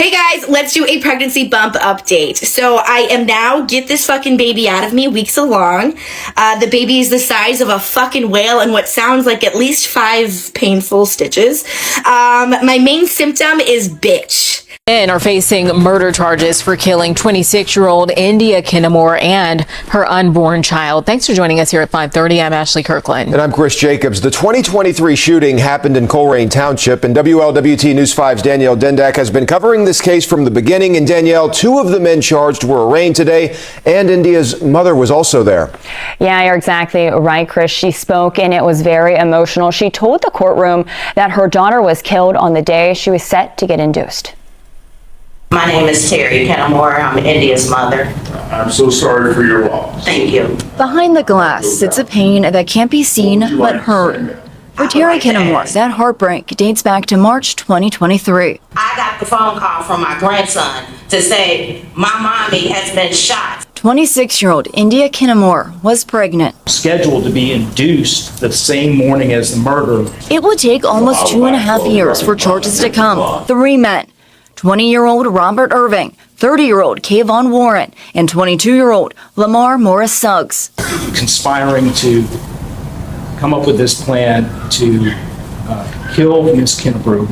Hey guys, let's do a pregnancy bump update. So I am now, get this fucking baby out of me, weeks along. The baby is the size of a fucking whale and what sounds like at least 5 painful stitches. My main symptom is bitch. Men are facing murder charges for killing 26-year-old India Kinamore and her unborn child. Thanks for joining us here at 5:30. I'm Ashley Kirkland. And I'm Chris Jacobs. The 2023 shooting happened in Colerain Township, and WLWT News 5's Danielle Dendak has been covering this case from the beginning. And Danielle, 2 of the men charged were arraigned today, and India's mother was also there. Yeah, you're exactly right, Chris. She spoke, and it was very emotional. She told the courtroom that her daughter was killed on the day she was set to get induced. My name is Terry Kinamore. I'm India's mother. I'm so sorry for your loss. Thank you. Behind the glass sits a pain that can't be seen but heard. For Terry Kinamore, that heartbreak dates back to March 2023. I got the phone call from my grandson to say my mommy has been shot. 26-year-old India Kinamore was pregnant. Scheduled to be induced the same morning as the murder. It would take almost 2.5 years for charges to come. 3 men. 20-year-old Robert Irving, 30-year-old Kayvon Warren, and 22-year-old Lamar Morris Suggs. Conspiring to come up with this plan to kill Ms. Kinamore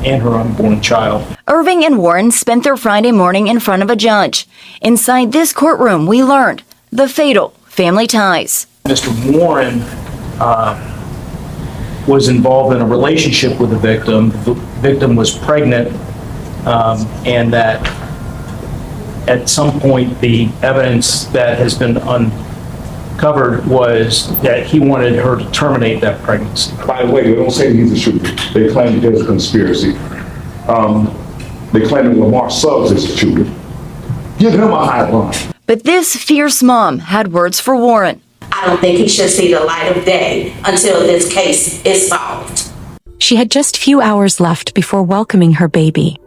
and her unborn child. Irving and Warren spent their Friday morning in front of a judge. Inside this courtroom, we learned the fatal family ties. Mr. Warren was involved in a relationship with the victim. The victim was pregnant. And that at some point the evidence that has been uncovered was that he wanted her to terminate that pregnancy. By the way, they don't say he's a shooter. They claim there's a conspiracy. They claim that Lamar Suggs is a shooter. Give him a high line. But this fierce mom had words for Warren. I don't think he should see the light of day until this case is solved. She had just few hours left before welcoming her baby.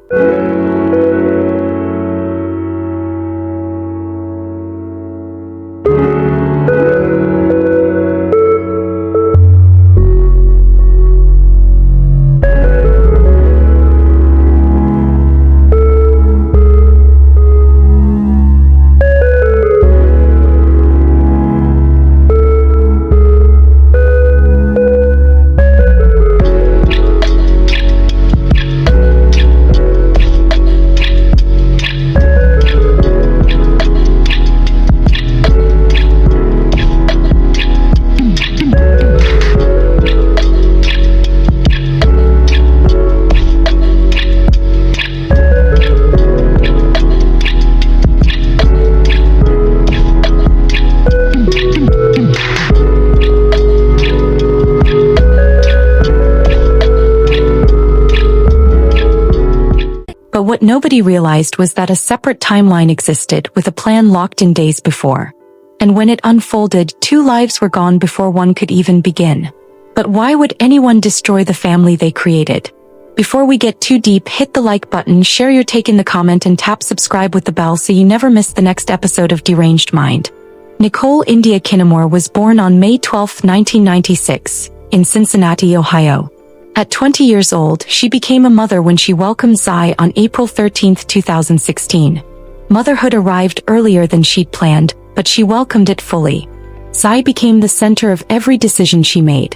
But what nobody realized was that a separate timeline existed with a plan locked in days before. And when it unfolded, 2 lives were gone before one could even begin. But why would anyone destroy the family they created? Before we get too deep, hit the like button, share your take in the comment, and tap subscribe with the bell so you never miss the next episode of Deranged Mind. Nicole India Kinamore was born on May 12, 1996, in Cincinnati, Ohio. At 20 years old, she became a mother when she welcomed Zai on April 13, 2016. Motherhood arrived earlier than she'd planned, but she welcomed it fully. Zai became the center of every decision she made.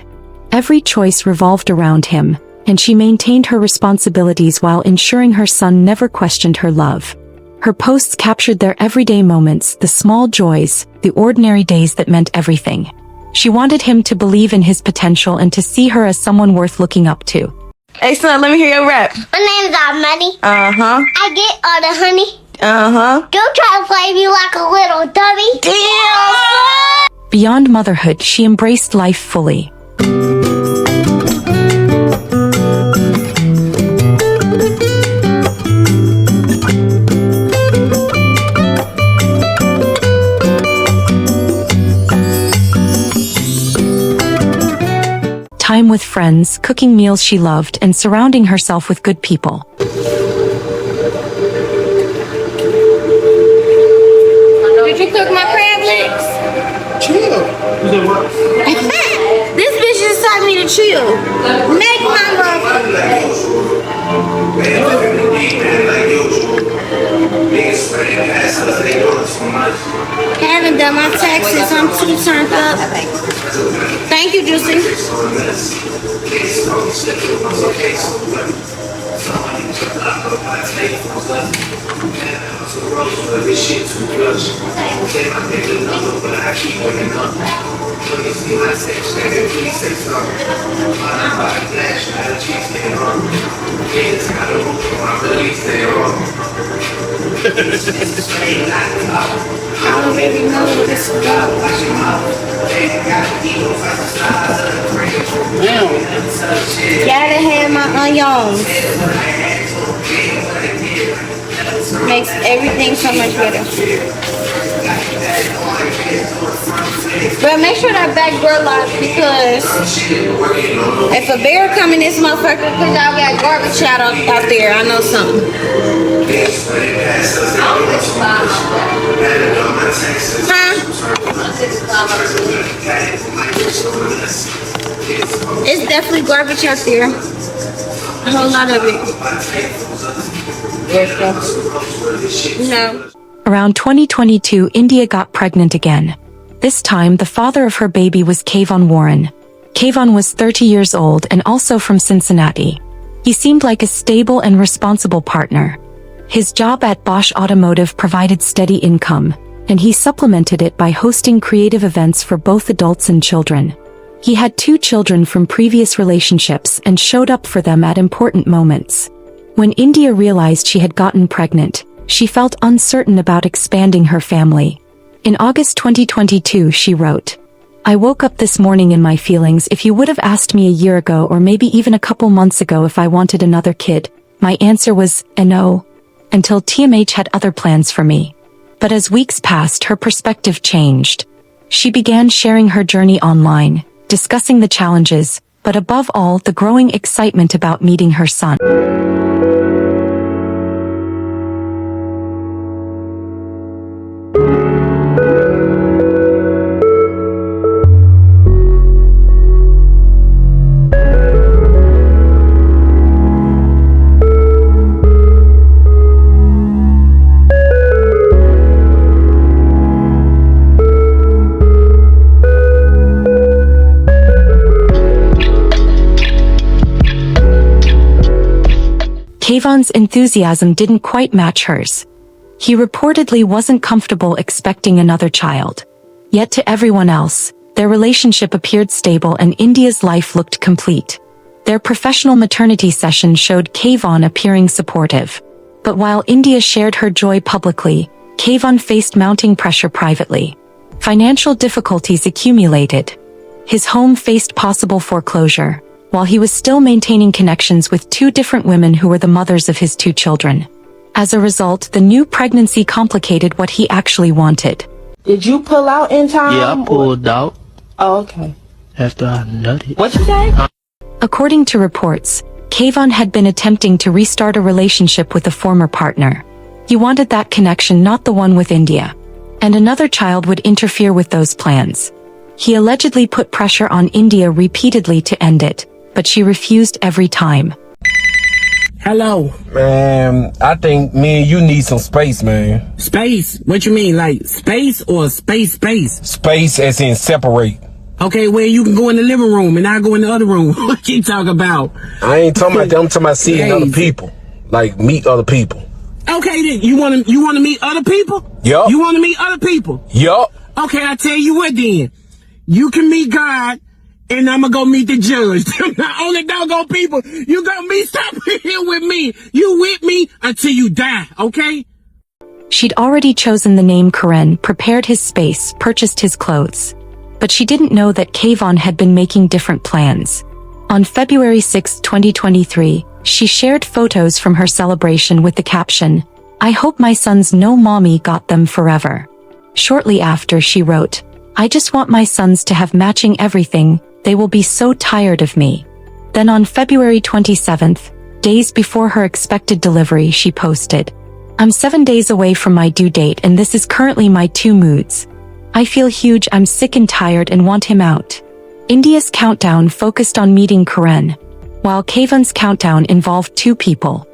Every choice revolved around him, and she maintained her responsibilities while ensuring her son never questioned her love. Her posts captured their everyday moments, the small joys, the ordinary days that meant everything. She wanted him to believe in his potential and to see her as someone worth looking up to. Hey son, let me hear your rap. My name's Money. Uh-huh. I get all the honey. Uh-huh. Don't try to play me like a little dummy. Damn! Beyond motherhood, she embraced life fully. Time with friends, cooking meals she loved, and surrounding herself with good people. Did you cook my crab legs? Chill. This bitch just told me to chill. Make my motherfucker. you turned up. Thank you, Juicy. I don't really know what this is about. Gotta have my onions. Makes everything so much better. But make sure that back door locked, because if a bear come in this motherfucker, because y'all got garbage out there, I know something. Huh? It's definitely garbage out there. A whole lot of it. No. Around 2022, India got pregnant again. This time, the father of her baby was Kayvon Warren. Kayvon was 30 years old and also from Cincinnati. He seemed like a stable and responsible partner. His job at Bosch Automotive provided steady income, and he supplemented it by hosting creative events for both adults and children. He had 2 children from previous relationships and showed up for them at important moments. When India realized she had gotten pregnant, she felt uncertain about expanding her family. In August 2022, she wrote, "I woke up this morning in my feelings. If you would have asked me a year ago or maybe even a couple months ago if I wanted another kid, my answer was no, until TMH had other plans for me." But as weeks passed, her perspective changed. She began sharing her journey online, discussing the challenges, but above all, the growing excitement about meeting her son. Kayvon's enthusiasm didn't quite match hers. He reportedly wasn't comfortable expecting another child. Yet to everyone else, their relationship appeared stable and India's life looked complete. Their professional maternity session showed Kayvon appearing supportive. But while India shared her joy publicly, Kayvon faced mounting pressure privately. Financial difficulties accumulated. His home faced possible foreclosure, while he was still maintaining connections with 2 different women who were the mothers of his 2 children. As a result, the new pregnancy complicated what he actually wanted. Did you pull out in time? Yeah, I pulled out. Oh, okay. After I nutted. What you say? According to reports, Kayvon had been attempting to restart a relationship with a former partner. He wanted that connection, not the one with India. And another child would interfere with those plans. He allegedly put pressure on India repeatedly to end it, but she refused every time. Hello. Man, I think me and you need some space, man. Space? What you mean, like space or space? Space as in separate. Okay, well, you can go in the living room and I go in the other room. What you talking about? I ain't talking about that. I'm talking about seeing other people. Like, meet other people. Okay, then, you want to meet other people? Yup. You want to meet other people? Yup. Okay, I tell you what then. You can meet God, and I'm gonna go meet the judge. Them the only doggone people you gonna meet. Stop here with me. You with me until you die, okay? She'd already chosen the name Kyren, prepared his space, purchased his clothes. But she didn't know that Kayvon had been making different plans. On February 6, 2023, she shared photos from her celebration with the caption, "I hope my sons know mommy got them forever." Shortly after, she wrote, "I just want my sons to have matching everything. They will be so tired of me." Then on February 27th, days before her expected delivery, she posted, "I'm 7 days away from my due date and this is currently my 2 moods. I feel huge, I'm sick and tired and want him out." India's countdown focused on meeting Kyren, while Kayvon's countdown involved 2 people.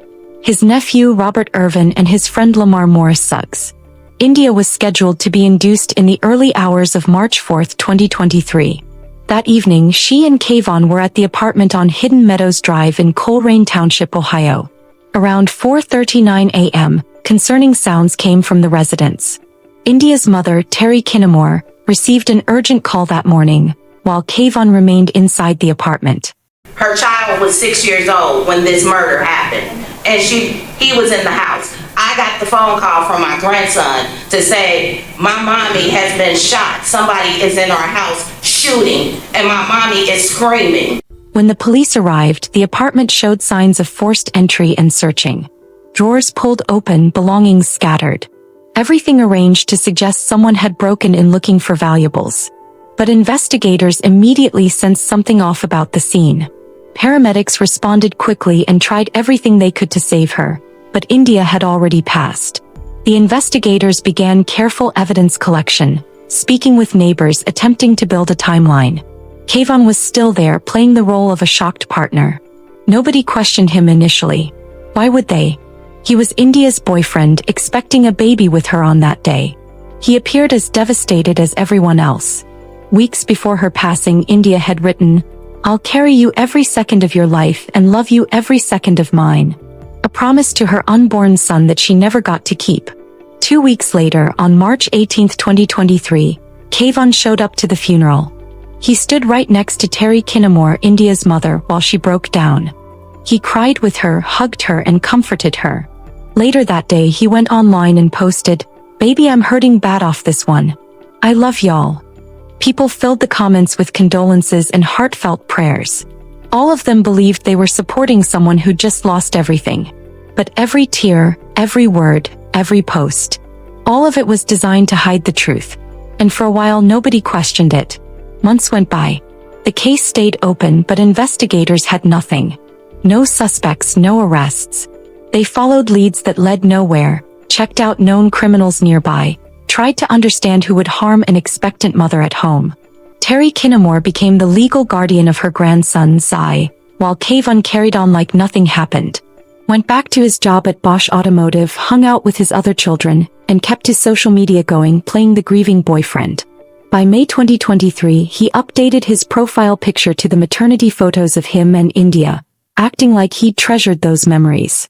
His nephew Robert Irvin and his friend Lamar Morris Suggs. India was scheduled to be induced in the early hours of March 4, 2023. That evening, she and Kayvon were at the apartment on Hidden Meadows Drive in Coleraine Township, Ohio. Around 4:39 a.m., concerning sounds came from the residence. India's mother, Terry Kinamore, received an urgent call that morning, while Kayvon remained inside the apartment. Her child was 6 years old when this murder happened, and he was in the house. I got the phone call from my grandson to say, my mommy has been shot. Somebody is in our house shooting, and my mommy is screaming. When the police arrived, the apartment showed signs of forced entry and searching. Drawers pulled open, belongings scattered. Everything arranged to suggest someone had broken in looking for valuables. But investigators immediately sensed something off about the scene. Paramedics responded quickly and tried everything they could to save her, but India had already passed. The investigators began careful evidence collection, speaking with neighbors, attempting to build a timeline. Kayvon was still there, playing the role of a shocked partner. Nobody questioned him initially. Why would they? He was India's boyfriend, expecting a baby with her on that day. He appeared as devastated as everyone else. Weeks before her passing, India had written, "I'll carry you every second of your life and love you every second of mine." A promise to her unborn son that she never got to keep. 2 weeks later, on March 18, 2023, Kayvon showed up to the funeral. He stood right next to Terry Kinamore, India's mother, while she broke down. He cried with her, hugged her, and comforted her. Later that day, he went online and posted, "Baby, I'm hurting bad off this one. I love y'all." People filled the comments with condolences and heartfelt prayers. All of them believed they were supporting someone who just lost everything. But every tear, every word, every post, all of it was designed to hide the truth. And for a while, nobody questioned it. Months went by. The case stayed open, but investigators had nothing. No suspects, no arrests. They followed leads that led nowhere, checked out known criminals nearby, tried to understand who would harm an expectant mother at home. Terry Kinamore became the legal guardian of her grandson, Zai, while Kayvon carried on like nothing happened. Went back to his job at Bosch Automotive, hung out with his other children, and kept his social media going, playing the grieving boyfriend. By May 2023, he updated his profile picture to the maternity photos of him and India, acting like he'd treasured those memories.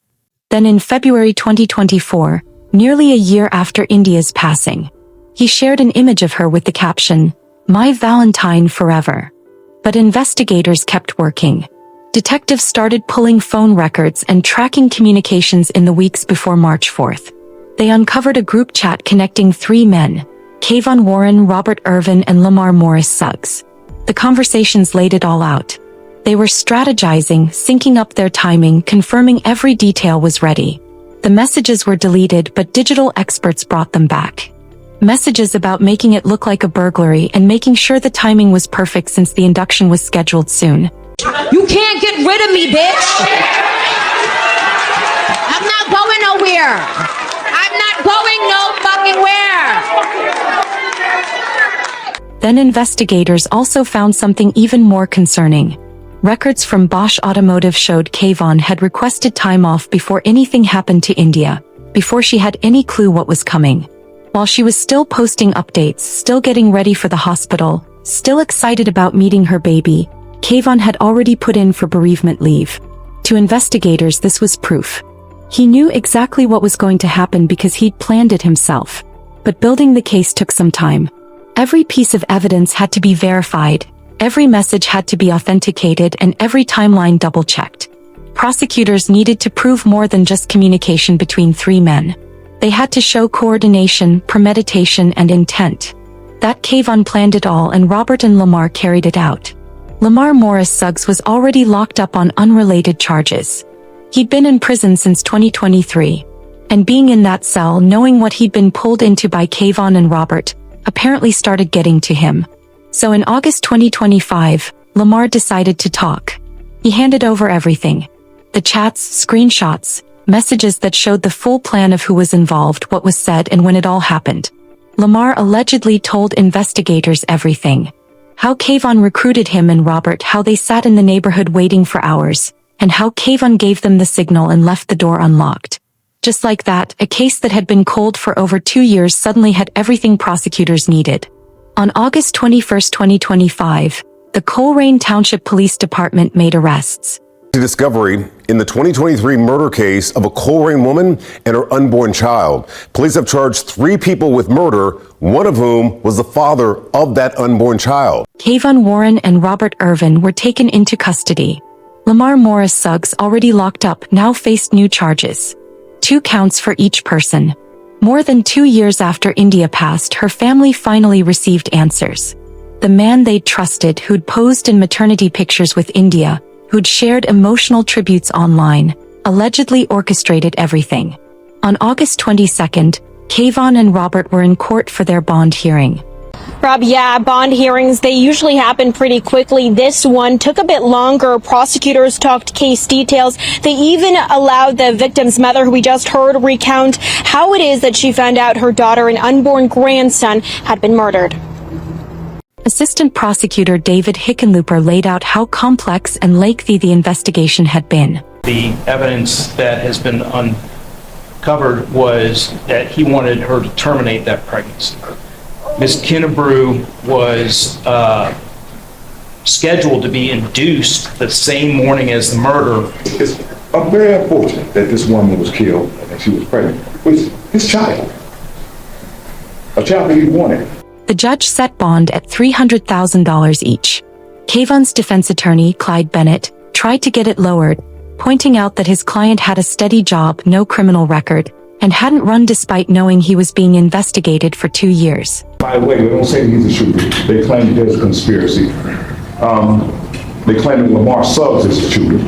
Then in February 2024, nearly a year after India's passing, he shared an image of her with the caption, "My Valentine forever." But investigators kept working. Detectives started pulling phone records and tracking communications in the weeks before March 4th. They uncovered a group chat connecting 3 men, Kayvon Warren, Robert Irvin, and Lamar Morris Suggs. The conversations laid it all out. They were strategizing, syncing up their timing, confirming every detail was ready. The messages were deleted, but digital experts brought them back. Messages about making it look like a burglary and making sure the timing was perfect since the induction was scheduled soon. You can't get rid of me, bitch! I'm not going nowhere! I'm not going no fucking where! Then investigators also found something even more concerning. Records from Bosch Automotive showed Kayvon had requested time off before anything happened to India, before she had any clue what was coming. While she was still posting updates, still getting ready for the hospital, still excited about meeting her baby, Kayvon had already put in for bereavement leave. To investigators, this was proof. He knew exactly what was going to happen because he'd planned it himself. But building the case took some time. Every piece of evidence had to be verified, every message had to be authenticated, and every timeline double-checked. Prosecutors needed to prove more than just communication between 3 men. They had to show coordination, premeditation, and intent. That Kayvon planned it all, and Robert and Lamar carried it out. Lamar Morris Suggs was already locked up on unrelated charges. He'd been in prison since 2023. And being in that cell, knowing what he'd been pulled into by Kayvon and Robert, apparently started getting to him. So in August 2025, Lamar decided to talk. He handed over everything. The chats, screenshots, messages that showed the full plan of who was involved, what was said, and when it all happened. Lamar allegedly told investigators everything. How Kayvon recruited him and Robert, how they sat in the neighborhood waiting for hours, and how Kayvon gave them the signal and left the door unlocked. Just like that, a case that had been cold for over 2 years suddenly had everything prosecutors needed. On August 21, 2025, the Coleraine Township Police Department made arrests. Discovery in the 2023 murder case of a Coleraine woman and her unborn child. Police have charged 3 people with murder, one of whom was the father of that unborn child. Kayvon Warren and Robert Irvin were taken into custody. Lamar Morris Suggs, already locked up, now faced new charges. 2 counts for each person. More than 2 years after India passed, her family finally received answers. The man they'd trusted, who'd posed in maternity pictures with India, who'd shared emotional tributes online, allegedly orchestrated everything. On August 22nd, Kayvon and Robert were in court for their bond hearing. Rob, yeah, bond hearings, they usually happen pretty quickly. This one took a bit longer. Prosecutors talked case details. They even allowed the victim's mother, who we just heard, recount how it is that she found out her daughter and unborn grandson had been murdered. Assistant Prosecutor David Hickenlooper laid out how complex and lengthy the investigation had been. The evidence that has been uncovered was that he wanted her to terminate that pregnancy. Ms. Kinamore was scheduled to be induced the same morning as the murder. It's very unfortunate that this woman was killed and she was pregnant with his child, a child that he wanted. The judge set bond at $300,000 each. Kayvon's defense attorney, Clyde Bennett, tried to get it lowered, pointing out that his client had a steady job, no criminal record, and hadn't run despite knowing he was being investigated for 2 years. By the way, they don't say that he's a shooter. They claim that there's a conspiracy. They claim that Lamar Suggs is a shooter.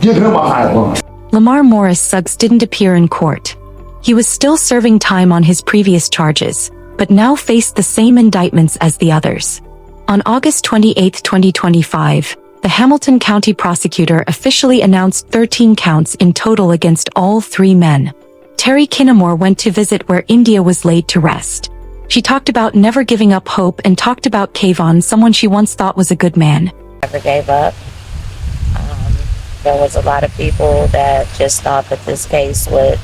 Give him a high bond. Lamar Morris Suggs didn't appear in court. He was still serving time on his previous charges, but now faced the same indictments as the others. On August 28, 2025, the Hamilton County prosecutor officially announced 13 counts in total against all 3 men. Terry Kinamore went to visit where India was laid to rest. She talked about never giving up hope and talked about Kayvon, someone she once thought was a good man. Never gave up. There was a lot of people that just thought that this case would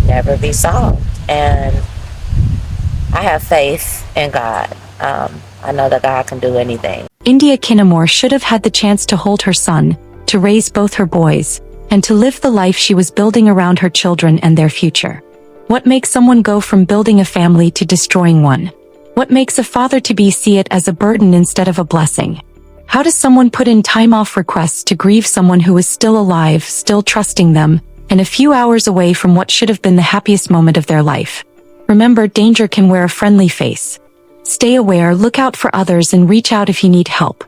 never be solved. And I have faith in God. I know that God can do anything. India Kinamore should have had the chance to hold her son, to raise both her boys, and to live the life she was building around her children and their future. What makes someone go from building a family to destroying one? What makes a father-to-be see it as a burden instead of a blessing? How does someone put in time-off requests to grieve someone who is still alive, still trusting them, and a few hours away from what should have been the happiest moment of their life? Remember, danger can wear a friendly face. Stay aware, look out for others, and reach out if you need help.